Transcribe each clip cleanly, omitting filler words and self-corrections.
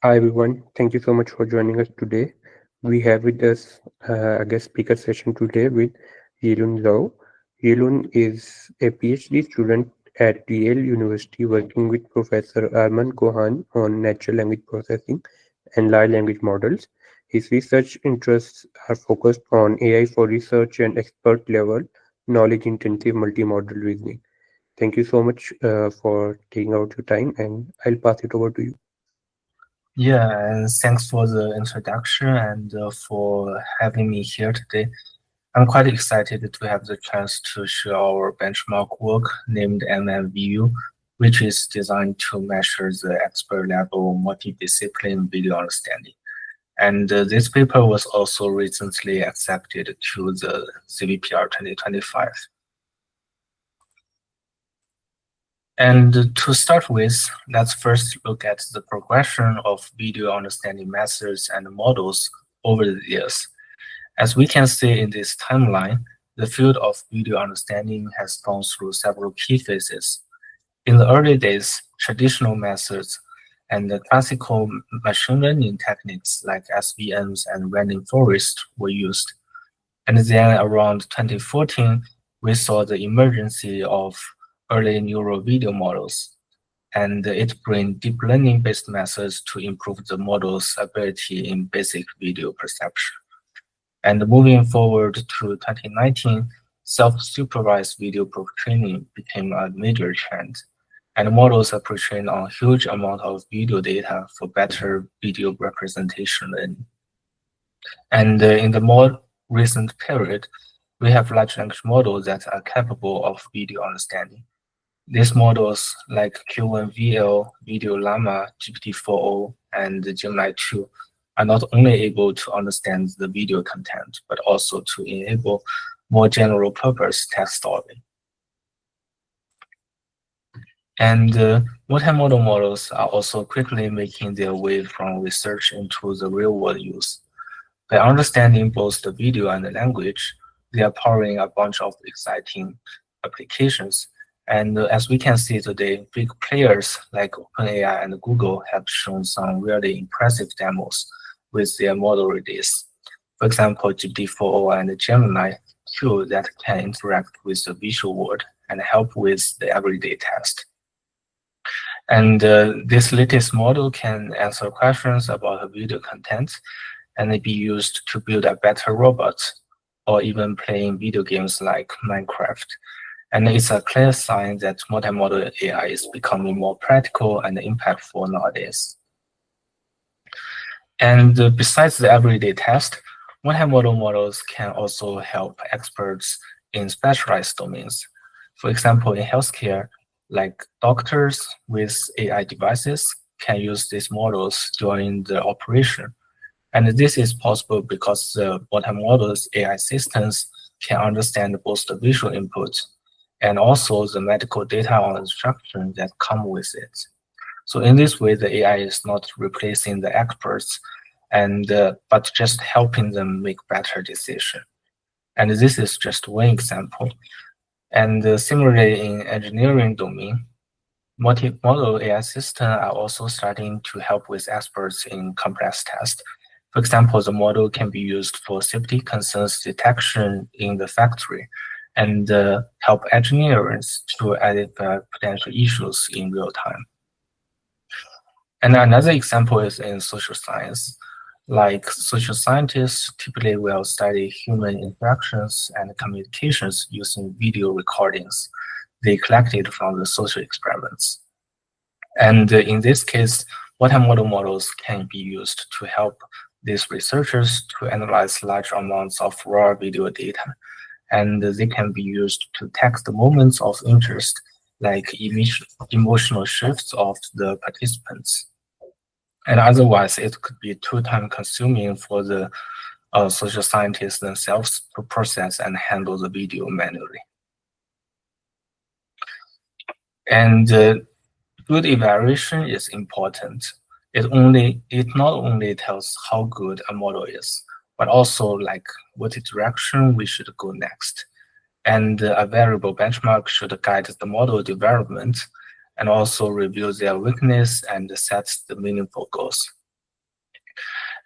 Hi everyone, thank you so much for joining us today. We have with us a guest speaker session today with Yilun Zhao. Yilun is a PhD student at Yale University working with Professor Arman Kohan on natural language processing and large language models. His research interests are focused on AI for research and expert level knowledge intensive multimodal reasoning. Thank you so much for taking out your time and I'll pass it over to you. Yeah, and thanks for the introduction and for having me here today. I'm quite excited to have the chance to share our benchmark work named MMVU, which is designed to measure the expert level multidiscipline video understanding. And this paper was also recently accepted to the CVPR 2025. And to start with, let's first look at the progression of video understanding methods and models over the years. As we can see in this timeline, the field of video understanding has gone through several key phases. In the early days, traditional methods and the classical machine learning techniques like SVMs and random forest were used. And then around 2014, we saw the emergence of early neural video models, and it brings deep learning-based methods to improve the model's ability in basic video perception. And moving forward to 2019, self-supervised video pre-training became a major trend, and models are pre-trained on a huge amount of video data for better video representation learning. And in the more recent period, we have large language models that are capable of video understanding. These models like Q1VL, Video Llama, GPT-4o, and Gemini 2 are not only able to understand the video content, but also to enable more general purpose text storage. And multimodal models are also quickly making their way from research into the real-world use. By understanding both the video and the language, they are powering a bunch of exciting applications. And as we can see today, big players like OpenAI and Google have shown some really impressive demos with their model release. For example, GPT-4o and Gemini 2 that can interact with the visual world and help with the everyday task. And this latest model can answer questions about video content and be used to build a better robot or even playing video games like Minecraft. And it's a clear sign that multimodal AI is becoming more practical and impactful nowadays. And besides the everyday task, multimodal models can also help experts in specialized domains. For example, in healthcare, like doctors with AI devices can use these models during the operation. And this is possible because the multimodal AI systems can understand both the visual input and also the medical data on instruction that come with it. So in this way, the AI is not replacing the experts, and but just helping them make better decisions. And this is just one example. And similarly, in engineering domain, multimodal AI systems are also starting to help with experts in complex tasks. For example, the model can be used for safety concerns detection in the factory and help engineers to identify potential issues in real time. And another example is in social science. Like social scientists typically will study human interactions and communications using video recordings they collected from the social experiments. And in this case, multimodal models can be used to help these researchers to analyze large amounts of raw video data. And they can be used to text the moments of interest, like emotional shifts of the participants. And otherwise, it could be too time consuming for the social scientists themselves to process and handle the video manually. And good evaluation is important. It not only tells how good a model is, but also like what direction we should go next. And a variable benchmark should guide the model development and also review their weakness and set the meaningful goals.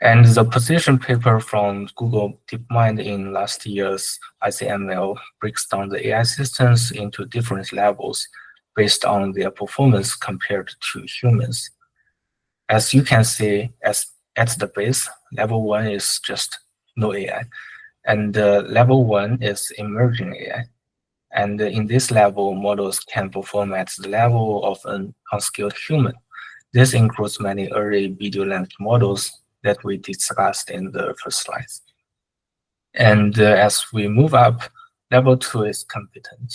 And the position paper from Google DeepMind in last year's ICML breaks down the AI systems into different levels based on their performance compared to humans. As you can see, at the base, level 1 is just no AI, and level 1 is emerging AI. And in this level, models can perform at the level of an unskilled human. This includes many early video length models that we discussed in the first slides. And as we move up, level 2 is competent.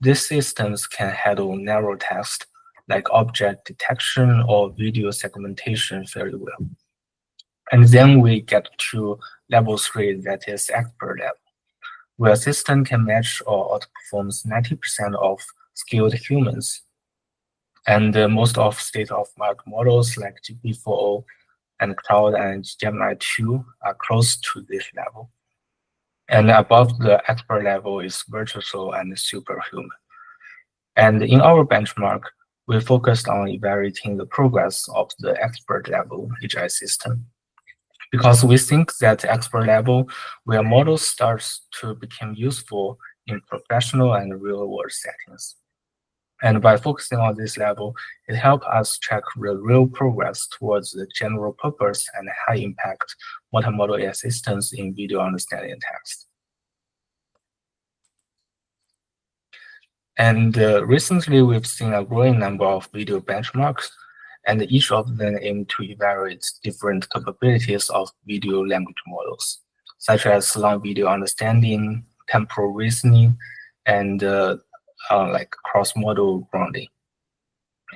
These systems can handle narrow text like object detection or video segmentation very well. And then we get to level 3, that is expert level, where a system can match or outperforms 90% of skilled humans. And most of state-of-the-art models like GPT-4o and Cloud and Gemini 2 are close to this level. And above the expert level is virtuoso and superhuman. And in our benchmark, we focused on evaluating the progress of the expert level AGI system, because we think that expert level where models starts to become useful in professional and real-world settings. And by focusing on this level, it helps us track the real progress towards the general purpose and high-impact multimodal AI systems in video understanding and text. And recently, we've seen a growing number of video benchmarks, and each of them aim to evaluate different capabilities of video language models, such as long video understanding, temporal reasoning, and like cross-modal grounding.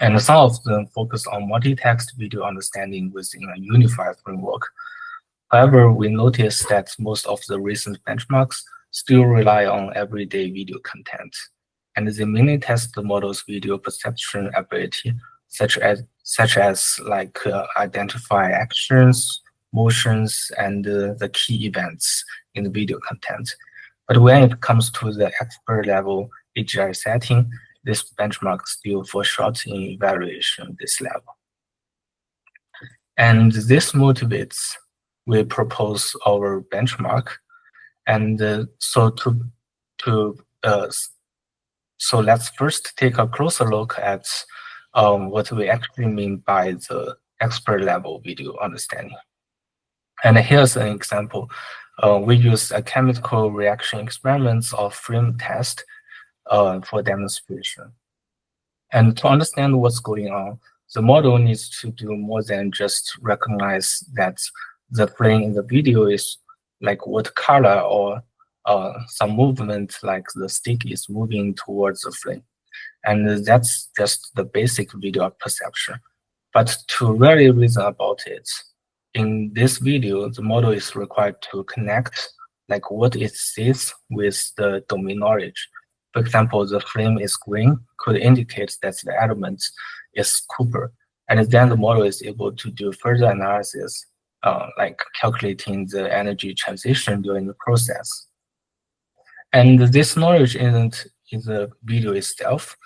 And some of them focus on multi-text video understanding within a unified framework. However, we noticed that most of the recent benchmarks still rely on everyday video content, and they mainly test the model's video perception ability, such as like identify actions, motions, and the key events in the video content. But when it comes to the expert level AGI setting, this benchmark still falls short in evaluation this level. And this motivates we propose our benchmark. And so let's first take a closer look at what we actually mean by the expert level video understanding. And here's an example. We use a chemical reaction experiments of frame test for demonstration. And to understand what's going on, the model needs to do more than just recognize that the frame in the video is like what color or some movement like the stick is moving towards the frame. And that's just the basic video perception. But to really reason about it, in this video, the model is required to connect like what it sees with the domain knowledge. For example, the frame is green could indicate that the element is Cooper. And then the model is able to do further analysis, like calculating the energy transition during the process. And this knowledge isn't in the video itself.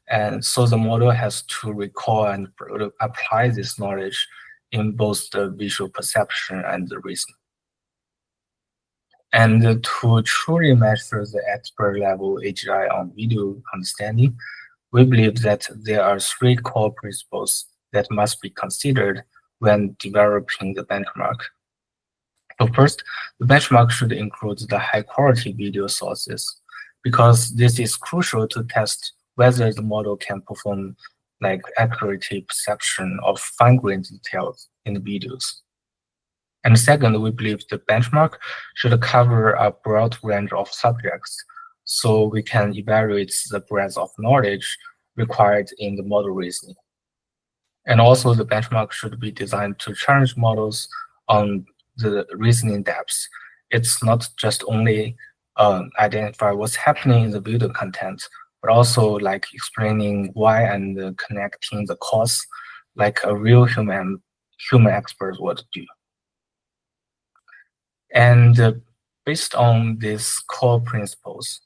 And so the model has to recall and apply this knowledge in both the visual perception and the reasoning. And to truly measure the expert level AGI on video understanding, we believe that there are 3 core principles that must be considered when developing the benchmark. So first, the benchmark should include the high-quality video sources, because this is crucial to test whether the model can perform like accurate perception of fine-grained details in the videos. And second, we believe the benchmark should cover a broad range of subjects, so we can evaluate the breadth of knowledge required in the model reasoning. And also, the benchmark should be designed to challenge models on the reasoning depths. It's not just only identify what's happening in the video content, but also like explaining why and connecting the cause like a real human expert would do. And based on these core principles,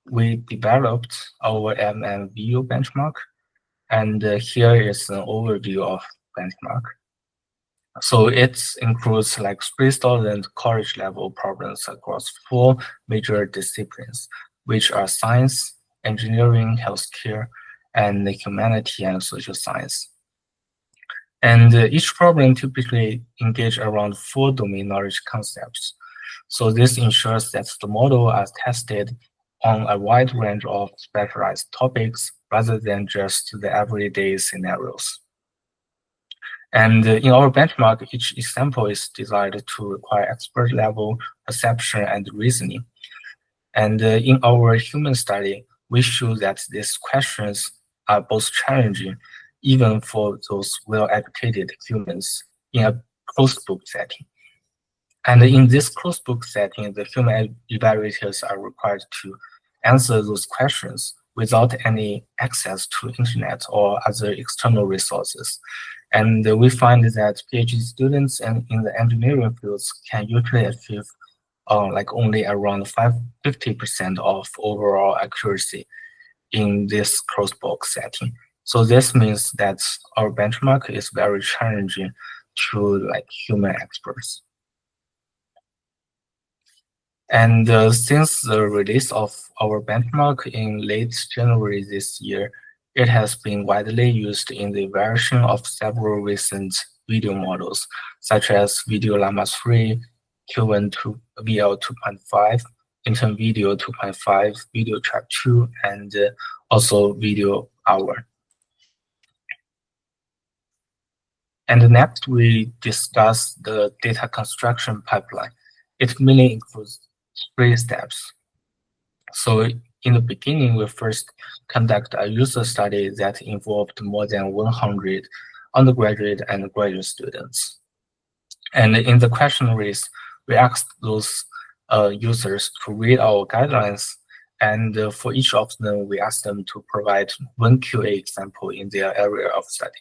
we developed our MMVU benchmark. And here is an overview of benchmark. So it includes like 3,000 college level problems across 4 major disciplines, which are science, engineering, healthcare, and the humanity and social science. And each problem typically engage around 4 domain knowledge concepts. So this ensures that the model are tested on a wide range of specialized topics rather than just the everyday scenarios. And in our benchmark, each example is designed to require expert level perception and reasoning. And in our human study, we show that these questions are both challenging, even for those well-educated humans in a closed book setting. And in this closed book setting, the human evaluators are required to answer those questions without any access to internet or other external resources. And we find that PhD students and in the engineering fields can usually achieve like only around 50% of overall accuracy in this closed box setting. So this means that our benchmark is very challenging to like human experts. And since the release of our benchmark in late January this year, it has been widely used in the version of several recent video models, such as Video Llama 3, Q1 VL 2.5, Intern Video 2.5, Video Trap 2, and also Video Hour. And next, we discuss the data construction pipeline. It mainly includes 3 steps. So in the beginning, we first conduct a user study that involved more than 100 undergraduate and graduate students. And in the questionnaires, we asked those users to read our guidelines. And for each of them, we asked them to provide 1 QA example in their area of study.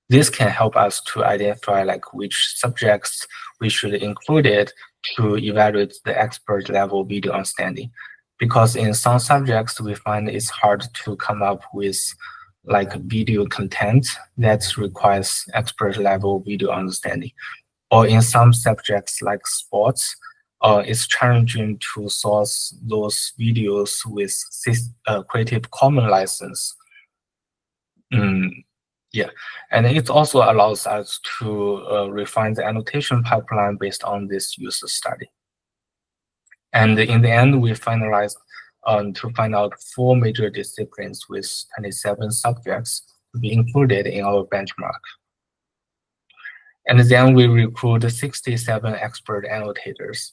This can help us to identify like which subjects we should include it to evaluate the expert level video understanding. Because in some subjects, we find it's hard to come up with like video content that requires expert level video understanding. Or in some subjects like sports, it's challenging to source those videos with Creative Commons license. Yeah, and it also allows us to refine the annotation pipeline based on this user study. And in the end, we finalized to find out 4 major disciplines with 27 subjects to be included in our benchmark. And then we recruit 67 expert annotators.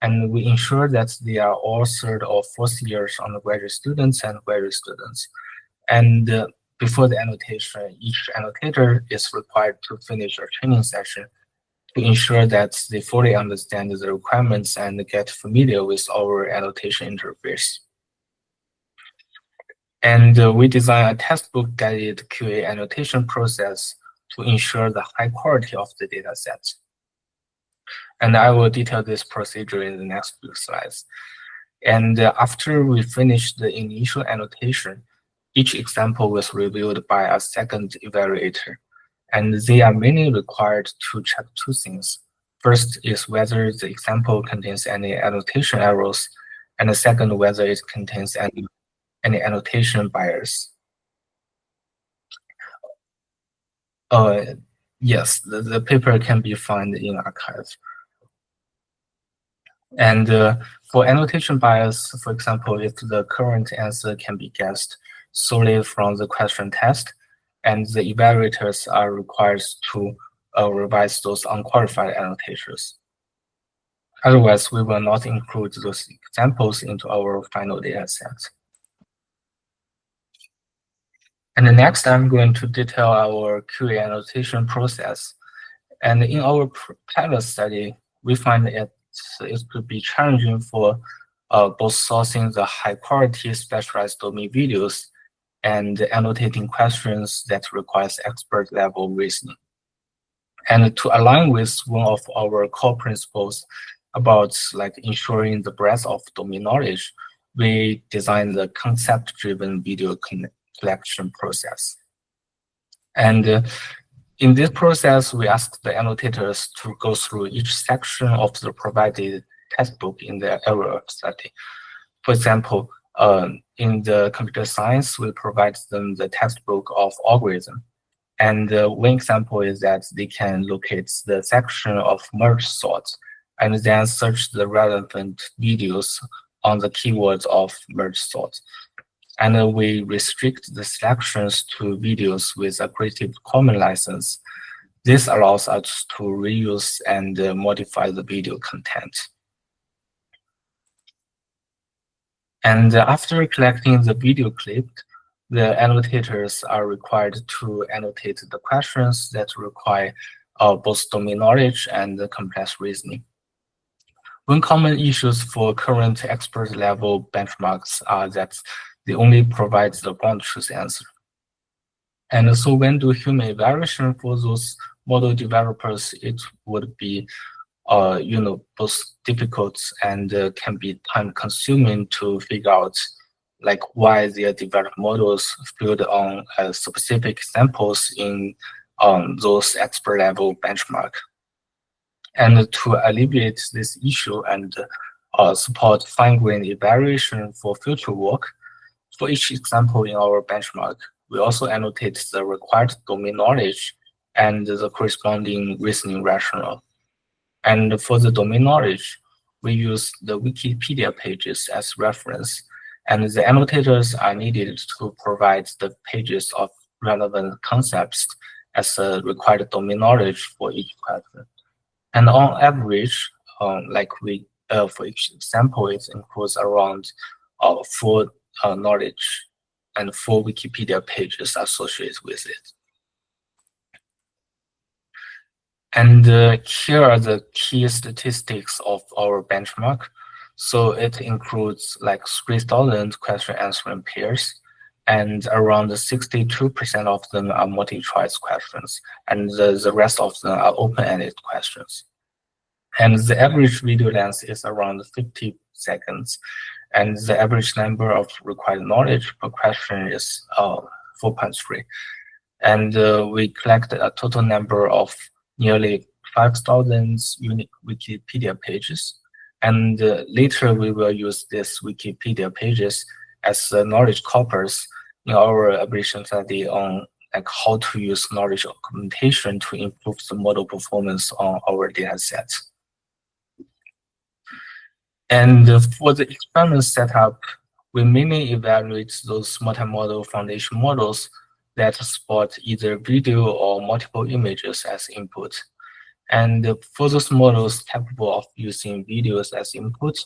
And we ensure that they are all 3rd or 4th years undergraduate students and graduate students. And before the annotation, each annotator is required to finish a training session to ensure that they fully understand the requirements and get familiar with our annotation interface. And we design a textbook guided QA annotation process to ensure the high quality of the data set. And I will detail this procedure in the next few slides. And after we finish the initial annotation, each example was reviewed by a second evaluator. And they are mainly required to check 2 things. First is whether the example contains any annotation errors, and the second, whether it contains any annotation bias. Yes, the paper can be found in archive. And for annotation bias, for example, if the current answer can be guessed solely from the question test, and the evaluators are required to revise those unqualified annotations. Otherwise, we will not include those examples into our final data set. And next, I'm going to detail our QA annotation process. And in our pilot study, we find it could be challenging for both sourcing the high quality specialized domain videos and annotating questions that requires expert level reasoning. And to align with one of our core principles about like ensuring the breadth of domain knowledge, we designed the concept-driven video collection process. And In this process, we ask the annotators to go through each section of the provided textbook in their area of study. For example, in the computer science, we provide them the textbook of algorithm. And one example is that they can locate the section of merge sort and then search the relevant videos on the keywords of merge sort. And we restrict the selections to videos with a Creative Commons license. This allows us to reuse and modify the video content. And after collecting the video clip, the annotators are required to annotate the questions that require both domain knowledge and complex reasoning. One common issues for current expert level benchmarks are that they only provide the ground truth answer. And so when do human evaluation for those model developers, it would be both difficult and can be time consuming to figure out like why their developed models build on specific samples in those expert level benchmark. And to alleviate this issue and support fine-grained evaluation for future work, for each example in our benchmark, we also annotate the required domain knowledge and the corresponding reasoning rationale. And for the domain knowledge, we use the Wikipedia pages as reference, and the annotators are needed to provide the pages of relevant concepts as a required domain knowledge for each question. And on average, for each sample, it includes around 4 knowledge and 4 Wikipedia pages associated with it. And here are the key statistics of our benchmark. So it includes like 3,000 question answering pairs, and around 62% of them are multi-choice questions, and the rest of them are open-ended questions. And the average video length is around 50 seconds, and the average number of required knowledge per question is 4.3. And we collect a total number of nearly 5,000 unique Wikipedia pages. And later we will use these Wikipedia pages as knowledge corpus in our abbreviation study on like how to use knowledge augmentation to improve the model performance on our data sets. And for the experiment setup, we mainly evaluate those multimodal foundation models that support either video or multiple images as input. And for those models capable of using videos as input,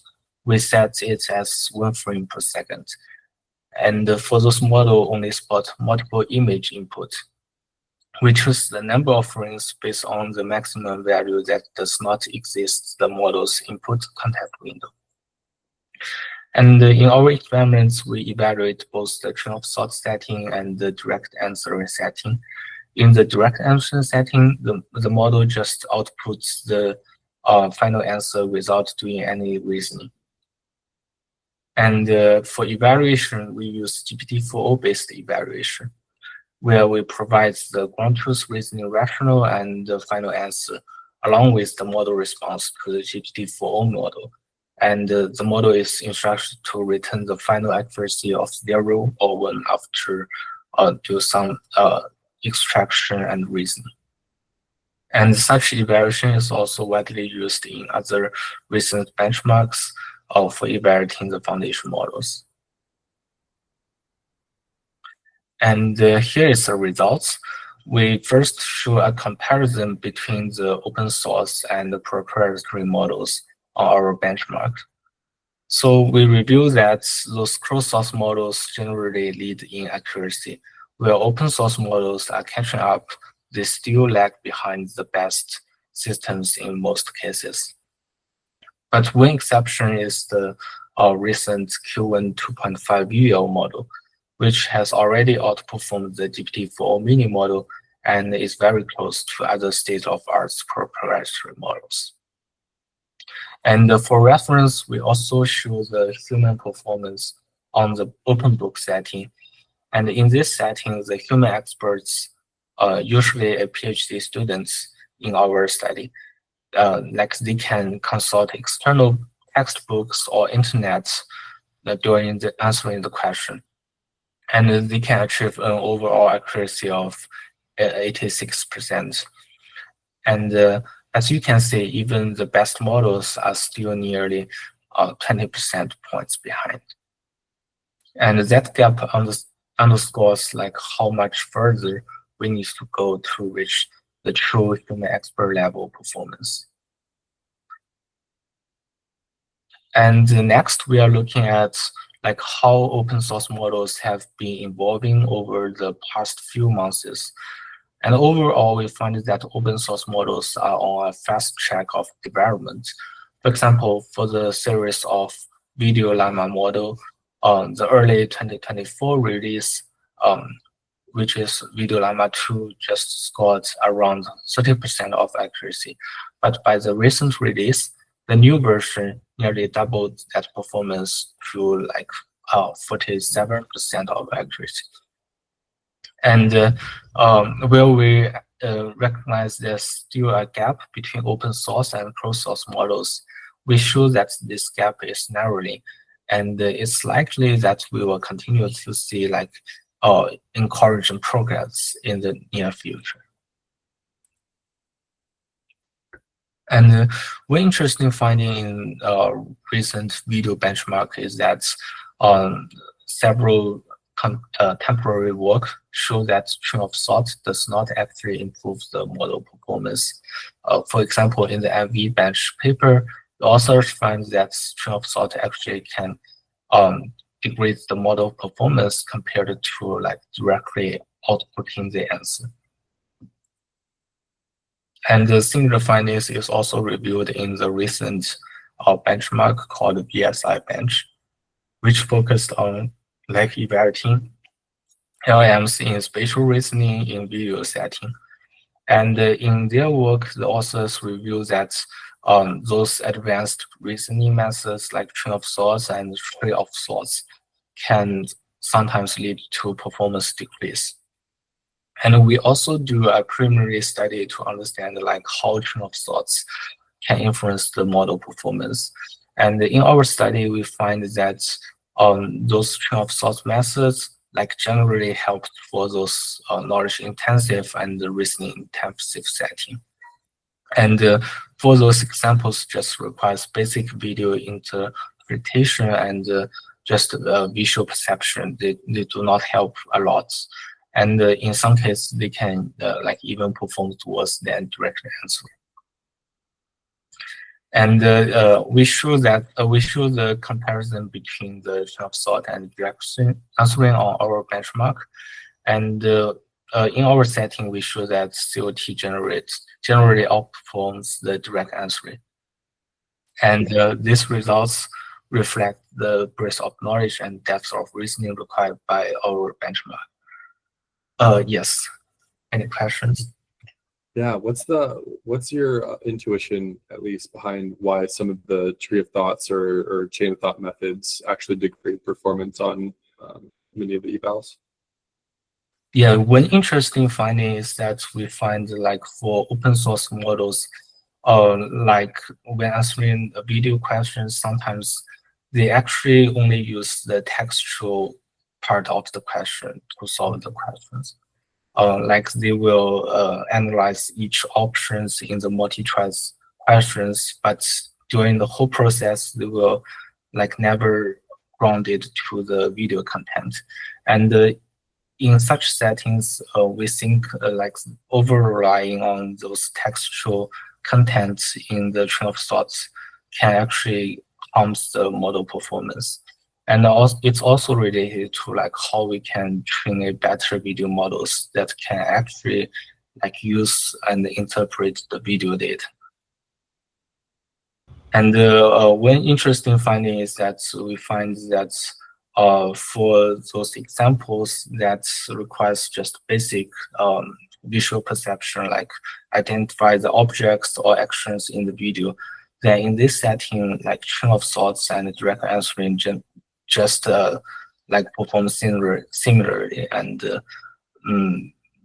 we set it as 1 frame per second. And for those models only support multiple image input, we choose the number of frames based on the maximum value that does not exist the model's input context window. And in our experiments, we evaluate both the train of thought setting and the direct answering setting. In the direct answer setting, the model just outputs the final answer without doing any reasoning. And for evaluation, we use GPT-4o-based evaluation, where we provide the ground truth reasoning rationale and the final answer, along with the model response to the GPT-4o model. And the model is instructed to return the final accuracy of 0 or 1 after do some extraction and reasoning. And such evaluation is also widely used in other recent benchmarks for evaluating the foundation models. And here is the results. We first show a comparison between the open source and the proprietary models on our benchmark. So we review that those cross-source models generally lead in accuracy, where open source models are catching up. They still lag behind the best systems in most cases. But one exception is the recent Q1 2.5 UL model, which has already outperformed the GPT-4o mini model and is very close to other state-of-art proprietary models. And for reference, we also show the human performance on the open book setting. And in this setting, the human experts usually a PhD students in our study, like they can consult external textbooks or internet during the answering the question, and they can achieve an overall accuracy of 86%. And as you can see, even the best models are still nearly 20% points behind. And that gap underscores like how much further we need to go to reach the true human expert level performance. And next, we are looking at like how open source models have been evolving over the past few months. And overall, we find that open source models are on a fast track of development. For example, for the series of video llama model, the early 2024 release, which is video llama 2, just scored around 30% of accuracy. But by the recent release, the new version nearly doubled that performance to like 47% of accuracy. And while we recognize there's still a gap between open source and closed source models, we show that this gap is narrowing, and it's likely that we will continue to see like encouraging progress in the near future. And one interesting finding in recent video benchmark is that several temporary work show that train of thought does not actually improve the model performance. For example, in the MV bench paper, the authors find that train of thought actually can degrade the model performance compared to like directly outputting the answer. And the similar findings is also reviewed in the recent benchmark called the BSI bench, which focused on like evaluating LLMs in spatial reasoning in video setting. And in their work, the authors review that those advanced reasoning methods like train of thoughts and tree of thoughts can sometimes lead to performance decrease. And we also do a preliminary study to understand like how train of thoughts can influence the model performance. And in our study, we find that those train of thought methods like generally help for those knowledge intensive and reasoning intensive setting. And for those examples, just requires basic video interpretation and just visual perception. They do not help a lot. And in some cases, they can like even perform worse than direct answer. And we show that we show the comparison between the train of thought and direct answering on our benchmark. And in our setting, we show that COT generally outperforms the direct answering. And these results reflect the breadth of knowledge and depth of reasoning required by our benchmark. Yes. Any questions? Yeah, what's your intuition, at least, behind why some of the tree of thoughts or chain of thought methods actually degrade performance on many of the evals? Yeah, one interesting finding is that we find like for open source models, like when answering video questions, sometimes they actually only use the textual part of the question to solve the questions. Like they will analyze each options in the multi-choice questions, but during the whole process, they will like never ground it to the video content. And in such settings, we think like over-relying on those textual contents in the train of thoughts can actually harm the model performance. And also, it's also related to like how we can train a better video models that can actually like use and interpret the video data. And one interesting finding is that we find that for those examples that requires just basic visual perception, like identify the objects or actions in the video, then in this setting, like train of thoughts and direct answering just like perform similarly, and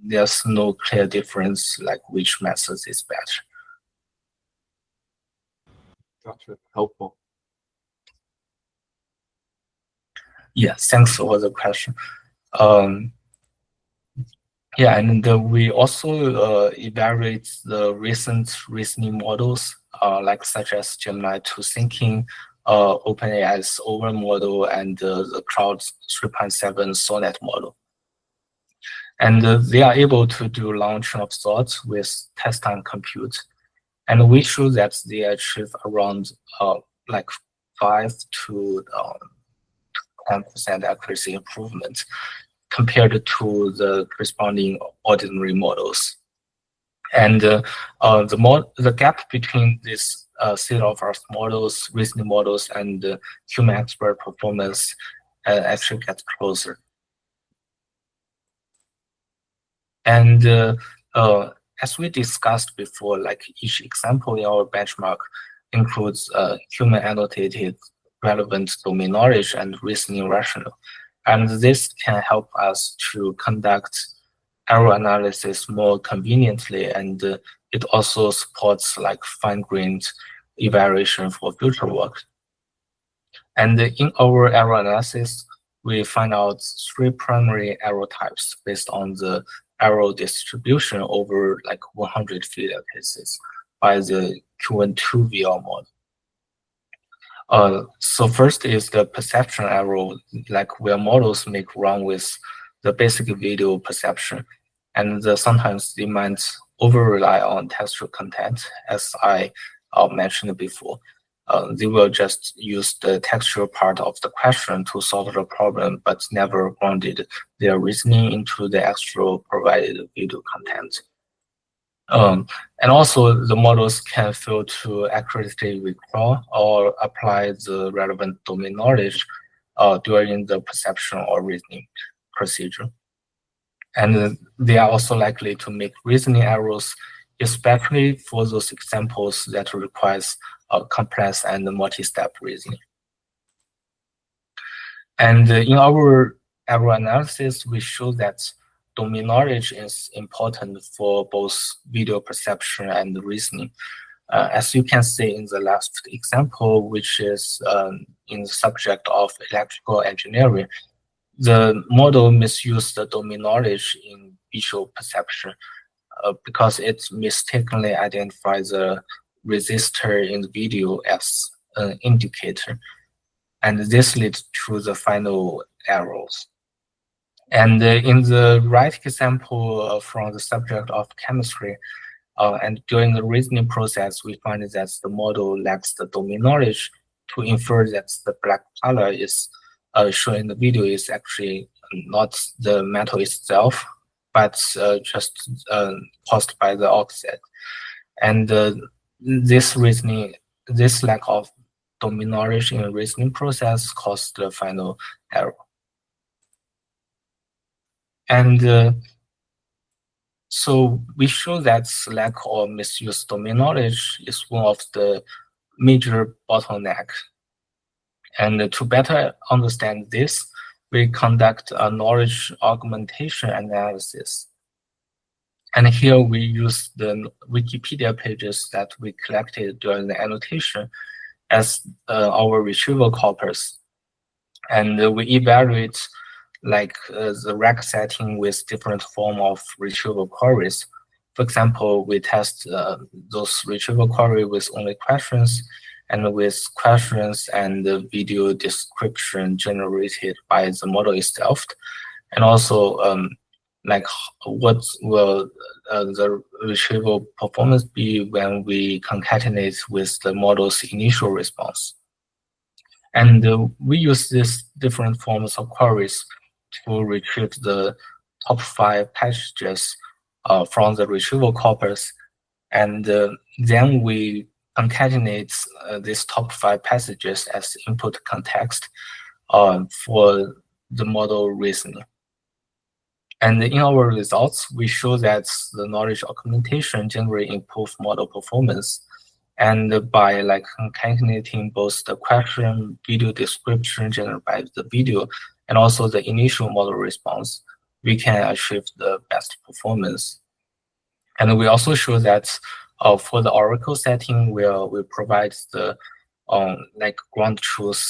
there's no clear difference like which method is better. Gotcha. Helpful. Yeah, thanks for the question. Yeah, and we also evaluate the recent reasoning models, like such as Gemini 2 thinking, OpenAI's over model, and the Cloud 3.7 Sonnet model. And they are able to do long chain of thought with test time compute. And we show that they achieve around like 5 to 10% accuracy improvement compared to the corresponding ordinary models. And the gap between this set of our models, reasoning models, and human expert performance actually gets closer. And as we discussed before, like each example in our benchmark includes human annotated relevant domain knowledge and reasoning rationale. And this can help us to conduct error analysis more conveniently, and it also supports like fine-grained evaluation for future work. And in our error analysis, we find out 3 primary error types based on the error distribution over like 100 failure cases by the Q12 VR model. So first is the perception error, like where models make wrong with the basic video perception, and sometimes they might over-rely on textual content, as I mentioned before. They will just use the textual part of the question to solve the problem, but never grounded their reasoning into the actual provided video content. And also, the models can fail to accurately recall or apply the relevant domain knowledge during the perception or reasoning procedure. And they are also likely to make reasoning errors, especially for those examples that requires complex and multi-step reasoning. And in our error analysis, we show that domain knowledge is important for both video perception and reasoning. As you can see in the last example, which is in the subject of electrical engineering, the model misused the domain knowledge in visual perception because it mistakenly identified the resistor in the video as an indicator. And this leads to the final errors. And in the right example from the subject of chemistry, and during the reasoning process, we find that the model lacks the domain knowledge to infer that the black color is shown in the video is actually not the metal itself, but just caused by the oxide. And this lack of domain knowledge in the reasoning process caused the final error. And so we show that lack or misuse domain knowledge is one of the major bottlenecks. And to better understand this, we conduct a knowledge augmentation analysis. And here we use the Wikipedia pages that we collected during the annotation as our retrieval corpus. And we evaluate like the rank setting with different form of retrieval queries. For example, we test those retrieval query with only questions, and with questions and the video description generated by the model itself, and also like what will the retrieval performance be when we concatenate with the model's initial response. And we use these different forms of queries to retrieve the top 5 passages from the retrieval corpus, and then we concatenate these top 5 passages as input context for the model reasoning. And in our results, we show that the knowledge augmentation generally improve model performance. And by like concatenating both the question, video description generated by the video, and also the initial model response, we can achieve the best performance. And we also show that for the Oracle setting, where we provide the like ground truth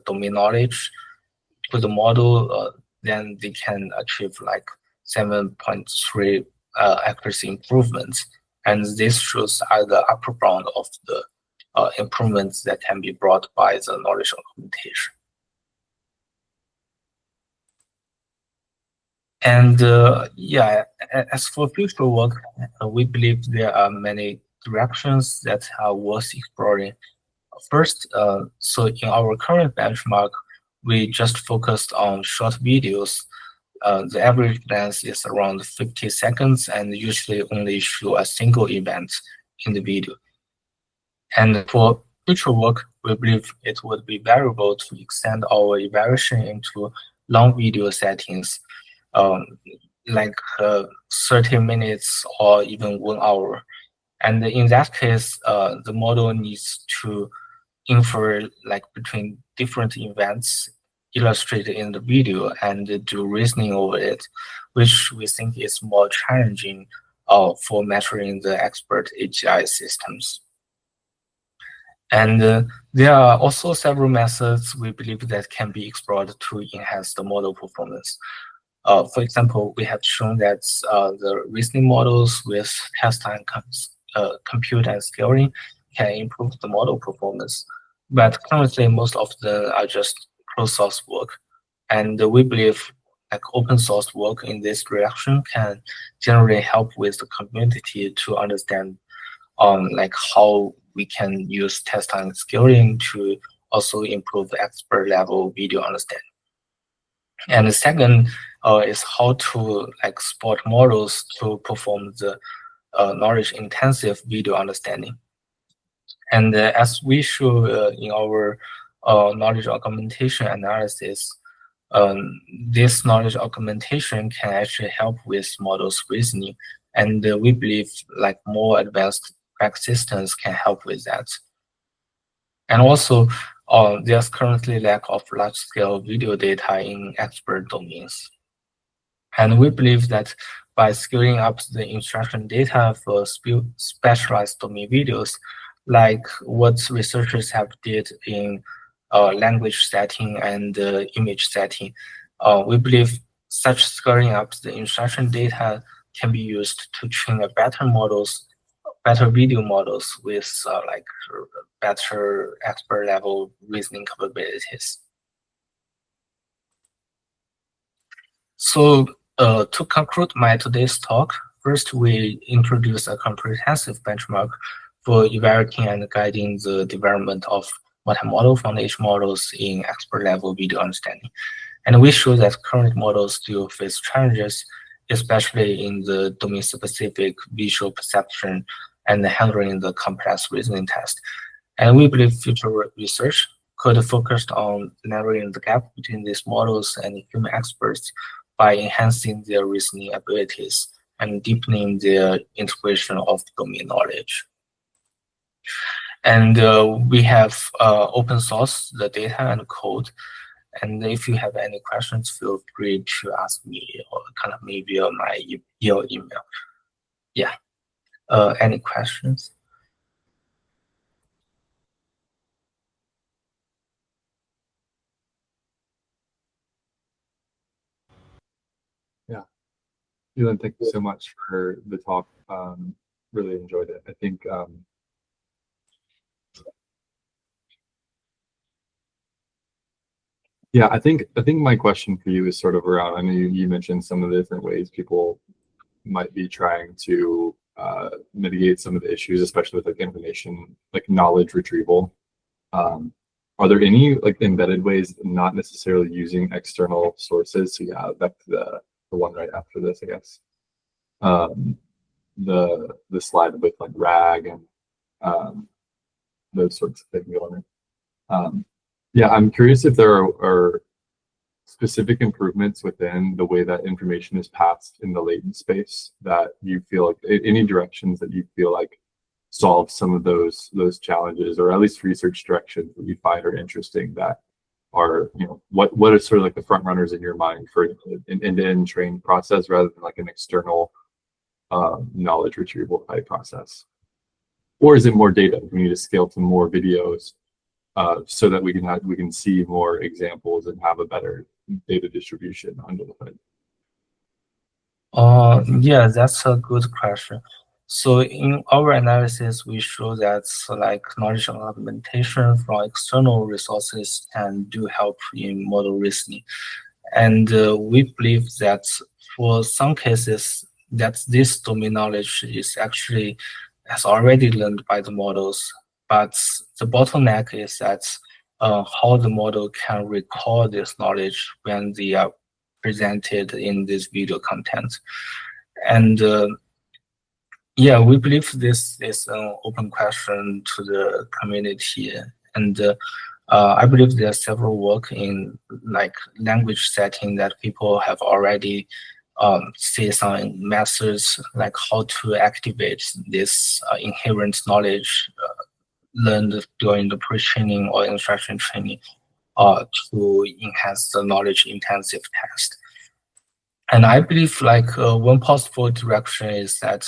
domain knowledge to the model, then they can achieve like 7.3 accuracy improvements. And this shows are the upper bound of the improvements that can be brought by the knowledge augmentation. And yeah, as for future work, we believe there are many directions that are worth exploring. First, so in our current benchmark, we just focused on short videos. The average length is around 50 seconds and usually only show a single event in the video. And for future work, we believe it would be valuable to extend our evaluation into long video settings, like 30 minutes or even 1 hour. And in that case, the model needs to infer like between different events illustrated in the video and do reasoning over it, which we think is more challenging for measuring the expert AGI systems. And there are also several methods we believe that can be explored to enhance the model performance. For example, we have shown that the reasoning models with test time compute and scaling can improve the model performance. But currently, most of them are just closed source work. And we believe like open source work in this direction can generally help with the community to understand like how we can use test time scaling to also improve the expert level video understanding. And the second is how to like support models to perform the knowledge intensive video understanding. And as we show in our knowledge augmentation analysis, this knowledge augmentation can actually help with models reasoning. And we believe like more advanced back systems can help with that. And also, there's currently lack of large-scale video data in expert domains. And we believe that by scaling up the instruction data for specialized domain videos, like what researchers have did in language setting and image setting, we believe such scaling up the instruction data can be used to train a better video models with like better expert level reasoning capabilities. So to conclude my today's talk, first we introduce a comprehensive benchmark for evaluating and guiding the development of multimodal foundation models in expert level video understanding. And we show that current models still face challenges, especially in the domain-specific visual perception and handling the complex reasoning test. And we believe future research could focus on narrowing the gap between these models and human experts by enhancing their reasoning abilities and deepening their integration of domain knowledge. And we have open source the data and code. And if you have any questions, feel free to ask me or contact me via my email. Yeah. Any questions? Yeah. Yilun, thank you so much for the talk. Really enjoyed it. I think yeah, I think my question for you is sort of around, I know you mentioned some of the different ways people might be trying to mitigate some of the issues, especially with like information, like knowledge retrieval. Are there any like embedded ways, not necessarily using external sources? So yeah, that's the one right after this, I guess. The slide with like RAG and those sorts of things going in. Yeah, I'm curious if there are specific improvements within the way that information is passed in the latent space that you feel like, any directions that you feel like solve some of those challenges, or at least research directions that you find are interesting that are, what are sort of like the front runners in your mind for an end-to-end trained process rather than like an external knowledge retrieval type process? Or is it more data? We need to scale to more videos so that we can see more examples and have a better data distribution under the hood? Yeah, that's a good question. So in our analysis, we show that like knowledge augmentation from external resources can do help in model reasoning. And we believe that for some cases that this domain knowledge is actually has already learned by the models, but the bottleneck is that how the model can recall this knowledge when they are presented in this video content. And yeah, we believe this is an open question to the community. And I believe there are several work in like language setting that people have already see some methods like how to activate this inherent knowledge learned during the pre-training or instruction training to enhance the knowledge intensive test. And I believe like one possible direction is that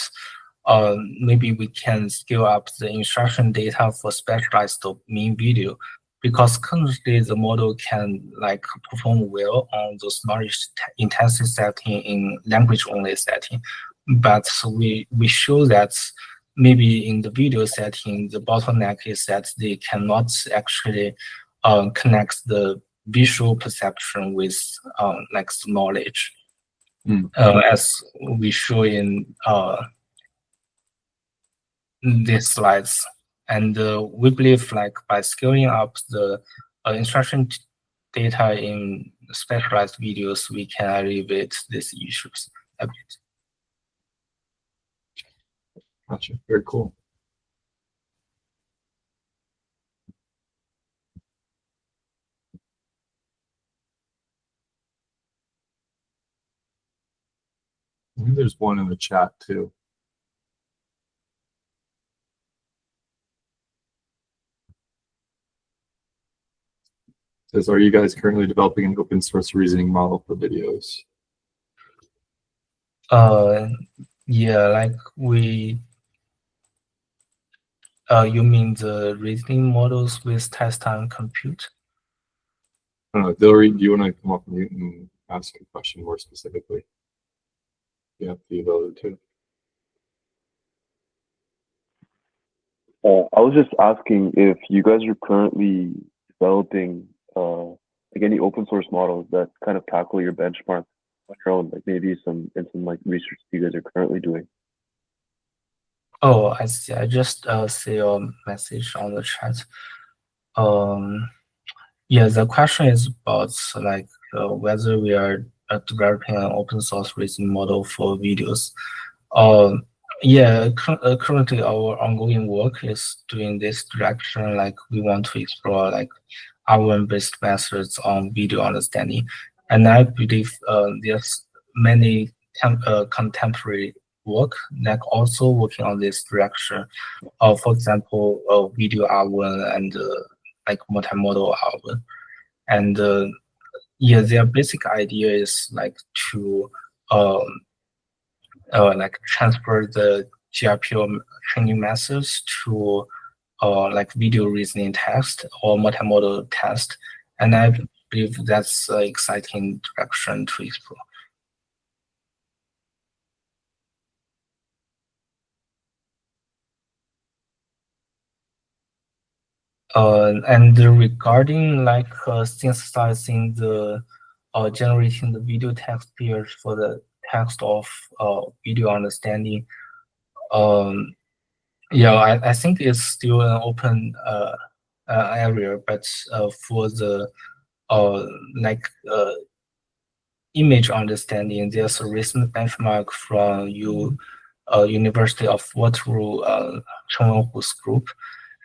maybe we can scale up the instruction data for specialized domain video, because currently the model can like perform well on those knowledge intensive setting in language only setting. But we show that maybe in the video setting, the bottleneck is that they cannot actually connect the visual perception with like the knowledge. As we show in these slides. And we believe like by scaling up the instruction data in specialized videos, we can alleviate these issues a bit. Gotcha. Very cool. I think there's one in the chat too. It says, are you guys currently developing an open source reasoning model for videos? Yeah, like we you mean the reasoning models with test time compute? I don't know, Hillary, do you want to come up mute and ask a question more specifically? Yeah, the ability to. I was just asking if you guys are currently developing like any open source models that kind of tackle your benchmark on your own, like maybe some like research you guys are currently doing. Oh, I see. I just see your message on the chat. Yeah, the question is about like whether we are developing an open source reasoning model for videos. Yeah, currently our ongoing work is doing this direction. Like we want to explore like R1-based methods on video understanding, and I believe there's many contemporary work like also working on this direction. For example, video R1 and like multimodal R1, and yeah, their basic idea is like to like transfer the GRPO training methods to like video reasoning test or multimodal test, and I believe that's an exciting direction to explore. And regarding like synthesizing the generating the video text pairs for the text of video understanding, yeah, I think it's still an open area, but for the like image understanding, there's a recent benchmark from University of Waterloo Chen Wenhu's group,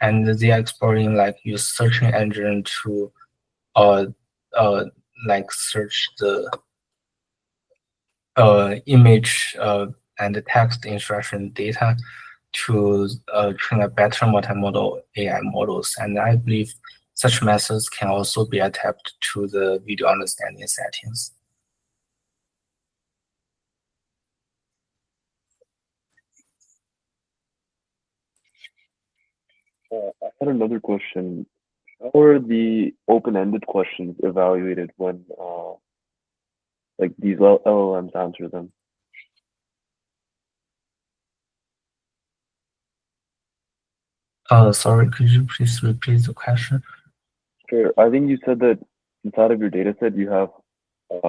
and they are exploring like use searching engine to like search the image and the text instruction data to train a better multimodal AI models. And I believe Such methods can also be adapted to the video understanding settings. I had another question. How are the open-ended questions evaluated when like these LLMs answer them? Sorry, could you please repeat the question? Sure. I think you said that inside of your data set you have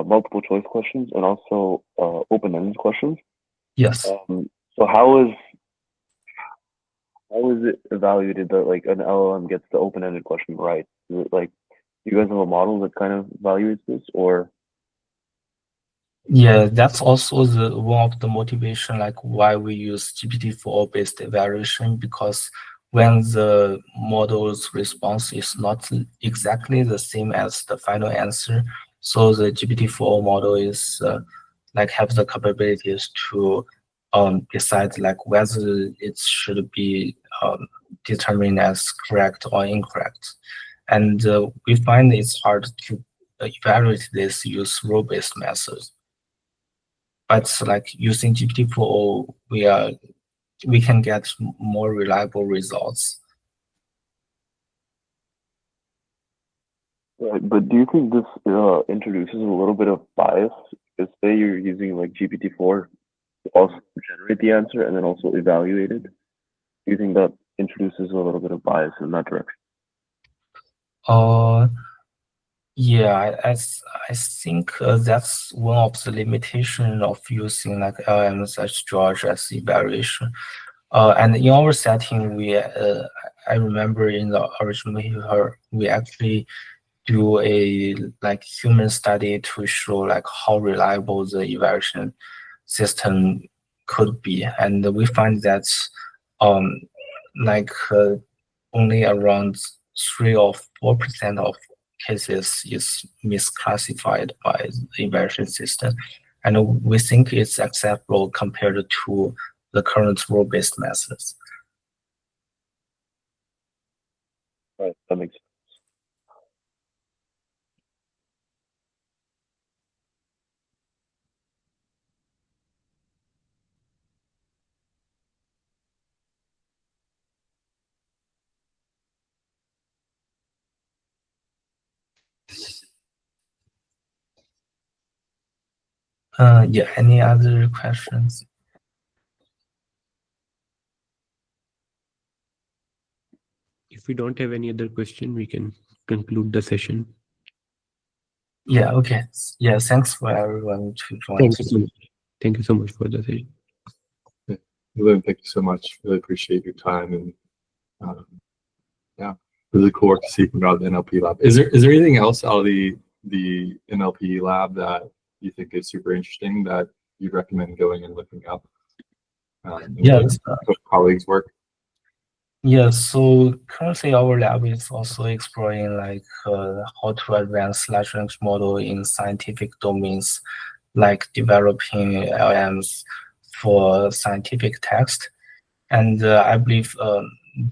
multiple choice questions and also open-ended questions. Yes. So how is it evaluated that like an LLM gets the open-ended question right? Is it like you guys have a model that kind of evaluates this, or? Yeah, that's also the one of the motivation, like why we use GPT-4 based evaluation, because when the model's response is not exactly the same as the final answer, so the GPT-4 model is like have the capabilities to decide like whether it should be determined as correct or incorrect. And we find it's hard to evaluate this use rule-based methods. But like using GPT-4, we can get more reliable results. Right, but do you think this introduces a little bit of bias? Because say you're using like GPT-4 to also generate the answer and then also evaluate it. Do you think that introduces a little bit of bias in that direction? Yeah, I think that's one of the limitations of using like LMs as George as evaluation. And in our setting, I remember in the original paper, we actually do a like human study to show like how reliable the evaluation system could be, and we find that like only around 3 or 4% of cases is misclassified by the evaluation system, and we think it's acceptable compared to the current rule-based methods. Right, that makes sense. Yeah, any other questions? If we don't have any other question, we can conclude the session. Yeah, okay. Yeah, thanks for everyone to join. Thank you so much. Thank you so much for the session. Yilun, thank you so much. Really appreciate your time, and yeah, really cool work to see from out of the NLP lab. Is there anything else out of the NLP lab that you think is super interesting that you'd recommend going and looking up? Yes. Colleagues' work. Yeah, so currently our lab is also exploring like how to advance large language model in scientific domains, like developing LMs for scientific text. And I believe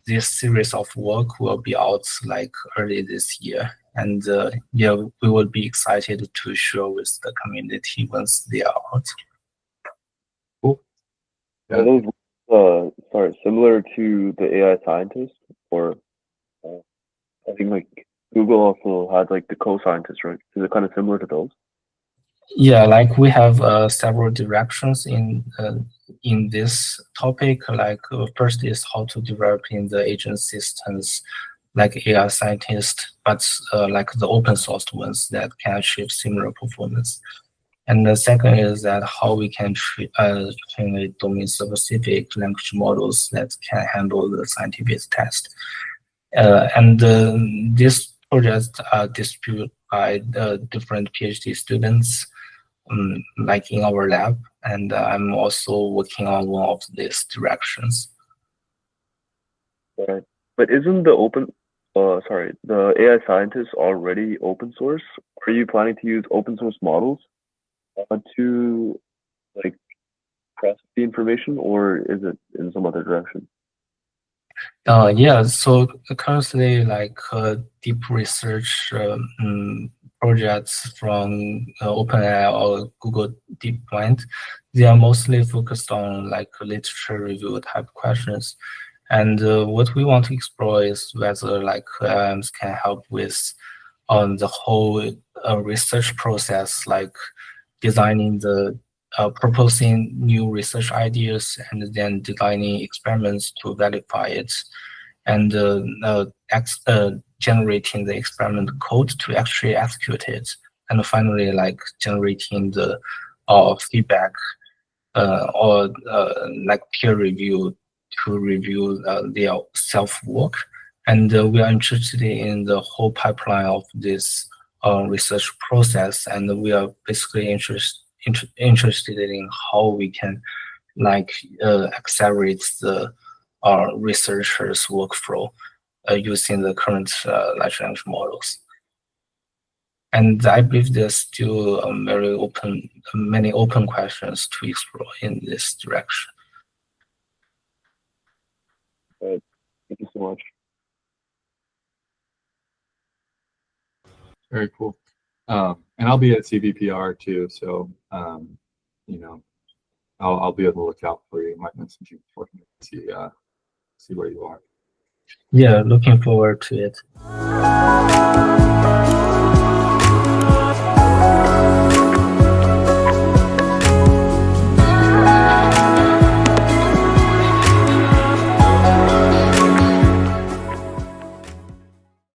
this series of work will be out like early this year. And yeah, we will be excited to share with the community once they are out. Cool. Yeah. Are those similar to the AI scientist, or I think like Google also had like the co-scientist, right? Is it kind of similar to those? Yeah, like we have several directions in this topic. Like first is how to develop in the agent systems, like AI scientist, but like the open source ones that can achieve similar performance. And the second is that how we can train a domain-specific language models that can handle the scientific test. And these projects are distributed by different PhD students, like in our lab. And I'm also working on one of these directions. Right. But isn't the AI scientist already open source? Are you planning to use open source models to like process the information, or is it in some other direction? Yeah, so currently, like deep research projects from OpenAI or Google DeepMind, they are mostly focused on like literature review type questions. And what we want to explore is whether like LLMs can help with on the whole research process, like designing the proposing new research ideas and then designing experiments to verify it, and generating the experiment code to actually execute it, and finally like generating the feedback or like peer review to review their self-work. And we are interested in the whole pipeline of this research process, and we are basically interested in how we can like accelerate the researchers' workflow using the current large language models. And I believe there's still many open questions to explore in this direction. Thank you so much. Very cool. And I'll be at CVPR too, so I'll be on the lookout for you. Might message you beforehand to see where you are. Yeah, looking forward to it.